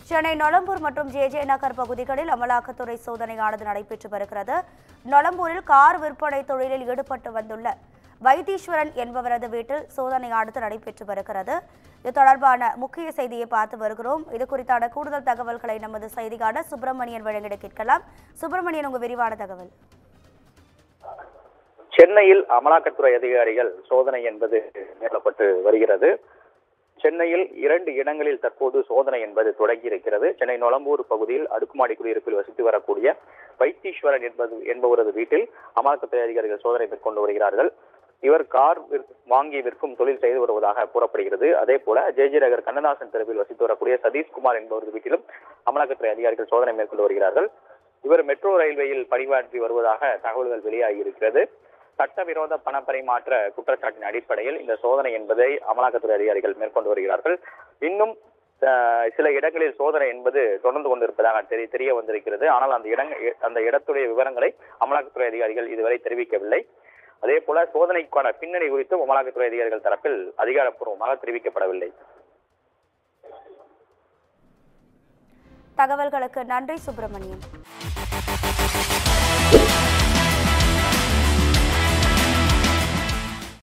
சென்னை நொளம்பூர் மற்றும் ஜே நகர் பகுதிகளில் அமலாக்கத்துறை சோதனையானது நடைபெற்று வருகிறது. நொளம்பூரில் கார் விற்பனை தொழிலில் ஈடுபட்டு வந்துள்ள வைத்தீஸ்வரன் என்பவரது வீட்டில் சோதனையானது நடைபெற்று வருகிறது. இது தொடர்பான முக்கிய செய்தியை பார்த்து வருகிறோம். இது குறித்தான கூடுதல் தகவல்களை நமது செய்தியாளர் சுப்பிரமணியன் வழங்கிட கேட்கலாம். சுப்பிரமணியன், உங்க விரிவான தகவல். சென்னையில் அமலாக்கத்துறை அதிகாரிகள் சோதனை என்பது மேற்கொள்ளப்பட்டு வருகிறது. சென்னையில் 2 இடங்களில் தற்போது சோதனை என்பது தொடங்கி இருக்கிறது. சென்னை நொளம்பூர் பகுதியில் அடுக்குமாடி குடியிருப்பில் வசித்து வரக்கூடிய வைத்தீஸ்வரன் என்பவரது வீட்டில் அமலாக்கத்துறை அதிகாரிகள் சோதனை மேற்கொண்டு வருகிறார்கள். இவர் கார் வாங்கி விற்கும் தொழில் செய்து வருவதாக கூறப்படுகிறது. அதே போல ஜே நகர் கண்ணதாசன் தெருவில் வசித்து வரக்கூடிய சதீஷ்குமார் என்பவரது வீட்டிலும் அமலாக்கத்துறை அதிகாரிகள் சோதனை மேற்கொண்டு வருகிறார்கள். இவர் மெட்ரோ ரயில்வேயில் பணியாற்றி வருவதாக தகவல்கள் வெளியாகி இருக்கிறது. சட்டவிரோத பண பரிமாற்ற குற்றச்சாட்டின் அடிப்படையில் இந்த சோதனை என்பதை அமலாக்கத்துறை அதிகாரிகள் மேற்கொண்டு வருகிறார்கள். இன்னும் சில இடங்களில் சோதனை என்பது தொடர்ந்து கொண்டிருப்பதாக தெரிய வந்திருக்கிறது. ஆனால் அந்த இடத்துடைய விவரங்களை அமலாக்கத்துறை அதிகாரிகள் இதுவரை தெரிவிக்கவில்லை. அதே போல சோதனைக்கான பின்னணி குறித்தும் அமலாக்கத்துறை அதிகாரிகள் தரப்பில் அதிகாரப்பூர்வமாக தெரிவிக்கப்படவில்லை. தகவல்களுக்கு நன்றி சுப்பிரமணியன்.